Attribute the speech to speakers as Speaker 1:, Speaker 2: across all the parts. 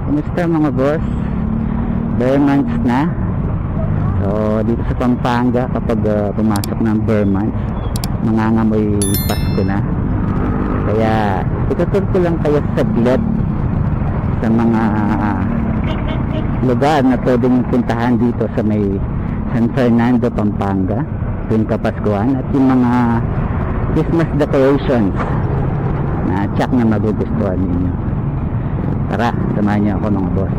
Speaker 1: Kumusta mga boss? Bare months na. So dito sa Pampanga kapag pumasok ng bare months, mangangamoy Pasko na. Kaya itutur ko lang kayo saglit sa mga lugar na pwedeng puntahan dito sa may San Fernando, Pampanga tuwing Kapaskuhan, at yung mga Christmas decorations na tsak na magugustuhan ninyo. Tara, samahan niyo ako mga boss.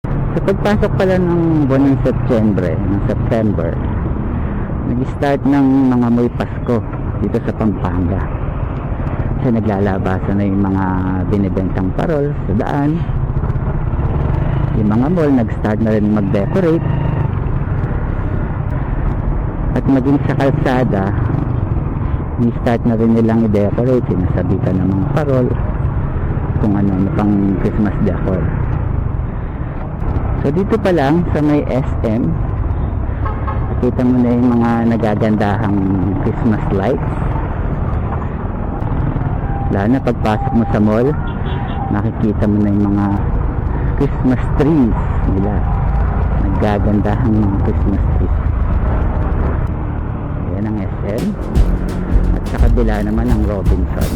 Speaker 1: Sa pagpasok pala ng buwan ng September, nag-start ng mga amoy Pasko dito sa Pampanga. Kasi naglalabasan na yung mga binibentang parol sa daan. Yung mga mall nag-start na rin mag-decorate. At maging sa kalsada, ni-start na rin nilang i-decorate, sinasabitan ng mga parol, kung ano pang Christmas decor. So dito pa lang sa may SM, nakita mo na yung mga nagagandahang Christmas lights. Lalo na pagpasok mo sa mall, nakikita mo na yung mga Christmas trees nila, nagagandahang Christmas trees. Yan ang SM, at sa kabila naman ang Robinson.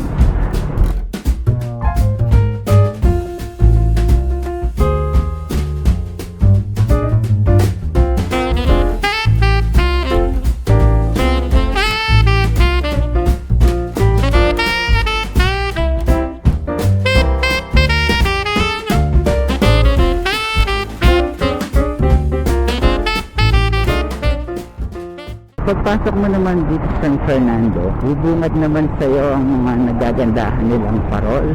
Speaker 1: Pagpasok mo naman dito sa San Fernando, bubungad naman sa iyo ang mga nagagandahan nilang parol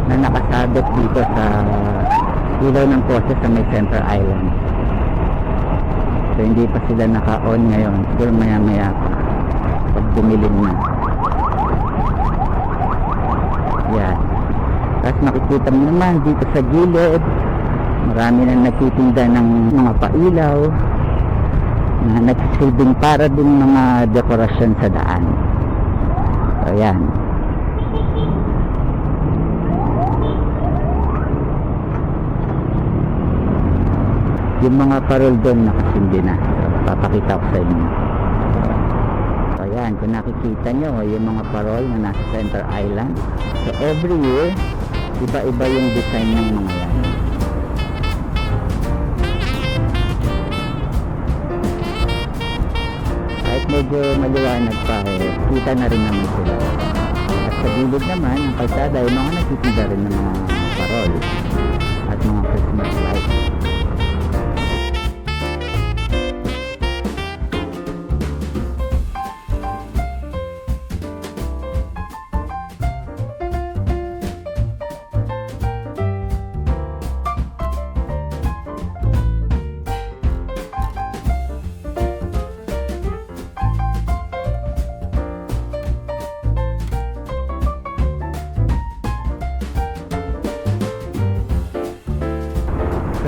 Speaker 1: na nakasabit dito sa ilaw ng poste sa may Center Island. So hindi pa sila naka-on ngayon, siguro maya maya pa pag dumilim na. Yan. Tapos makikita mo naman dito sa gilid, marami na nagtitinda ng mga pailaw na nagsisilbing para din mga dekorasyon sa daan. So ayan, yung mga parol doon nakasindi na. So papakita ko sa inyo. So ayan, kung nakikita nyo yung mga parol na nasa Center Island. So every year iba-iba yung design ng mga yan. Medyo maliwanag pa kita na rin naman sila. At sa gilid naman ang kalsada ay mga nagtitinda rin ng mga parol at mga Christmas lights.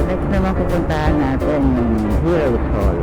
Speaker 1: Next naman pupuntahan natin yung Heroes Hall.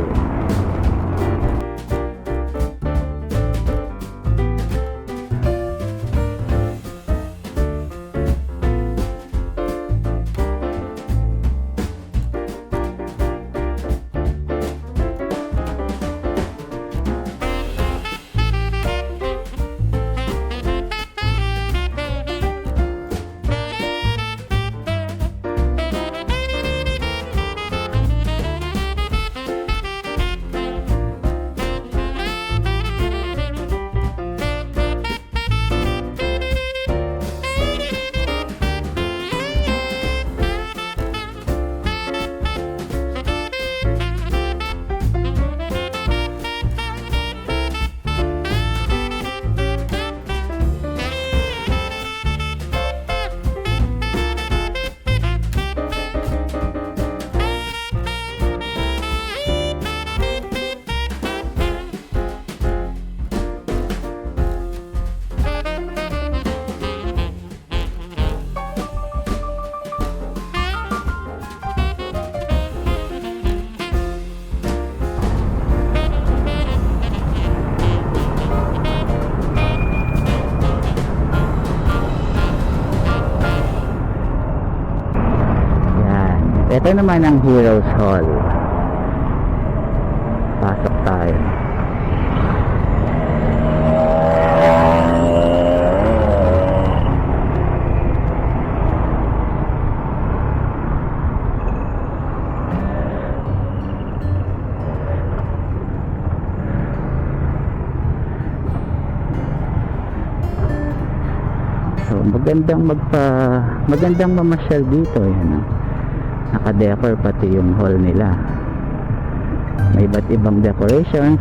Speaker 1: Ito naman ang Heroes Hall. Pasok tayo. So magandang mamasyal dito, yan. Naka-decor pati yung hall nila. May iba't ibang decorations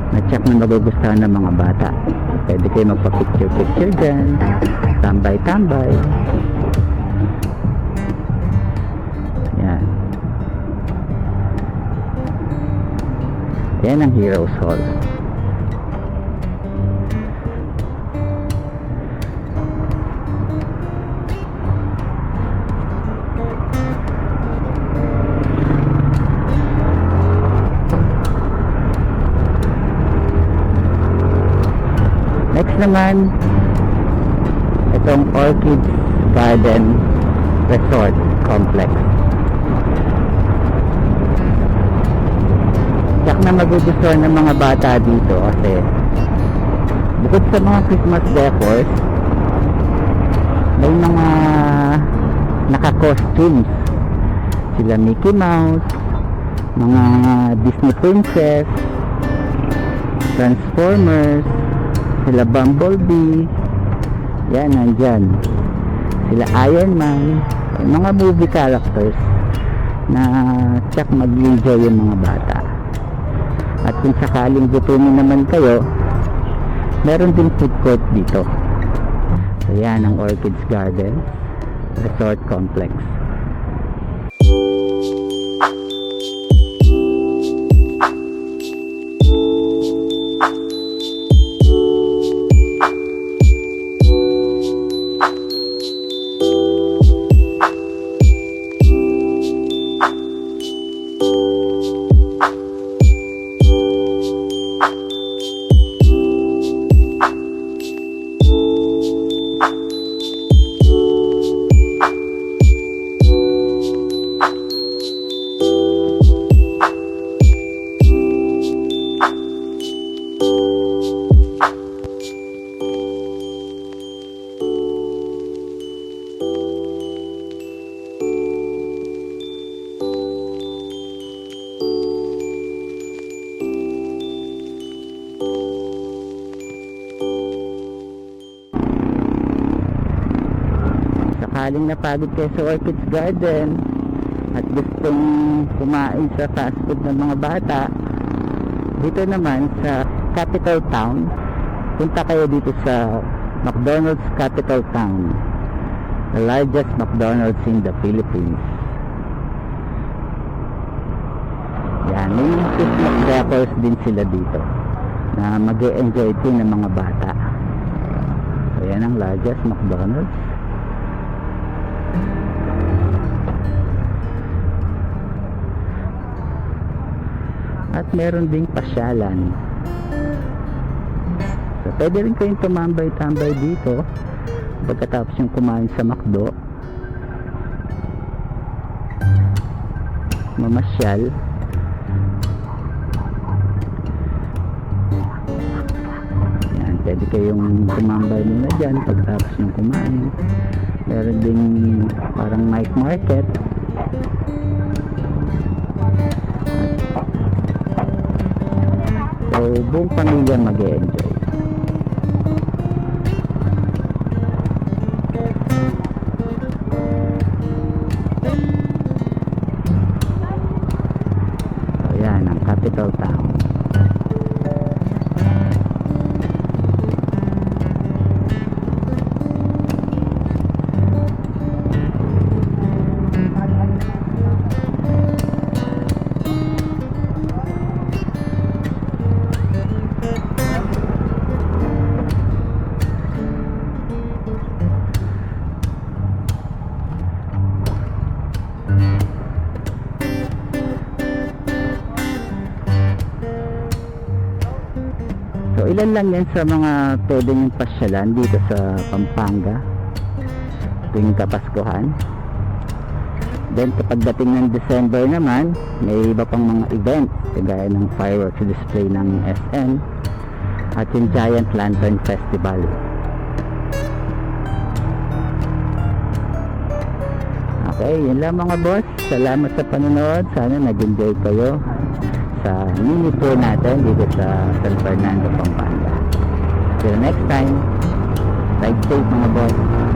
Speaker 1: na check na magugustuhan ng mga bata. Pwede kayo magpa-picture dyan, tambay-tambay. Yan. Yan ang Heroes Hall. Next naman, itong Orchid Garden Resort Complex. Yak na magugustuhan ng mga bata dito kasi bukod sa mga Christmas decors, may mga naka-costumes. Sila Mickey Mouse, mga Disney Princess, Transformers, sila Bumblebee, yan, nandyan. Sila Iron Man, mga movie characters na tsak mag-enjoy yung mga bata. At kung sakaling gutumin naman kayo, meron din food court dito. So yan ang Orchids Garden Resort Complex. Sakaling napagod kayo sa Orchids Garden at gustong kumain sa fast food ng mga bata, dito naman sa Capital Town, punta kayo dito sa McDonald's Capital Town, the largest McDonald's in the Philippines. Yan, may mga Christmas decors din sila dito na mag-e-enjoy din ng mga bata. So yan ang largest McDonald's. At meron ding pasyalan. So pwede rin kayong tumambay-tambay dito pagkatapos yung kumain sa McDo, mamasyal. Yan, pwede kayong tumambay muna dyan pagkatapos yung kumain. Meron ding parang night market. So, buong pamilya mag-e-enjoy. So, yan ang Capital Town. So ilan lang yan sa mga pwede yung pasyalan dito sa Pampanga tuwing Kapaskuhan. Then kapag dating ng December naman, may iba pang mga events kagaya ng fireworks display ng SM at yung Giant Lantern Festival. Okay, yun lang mga boss. Salamat sa panonood. Sana nag-enjoy kayo sa mini tour natin dito sa San Fernando, Pampanga. Till next time, ride safe mga boss.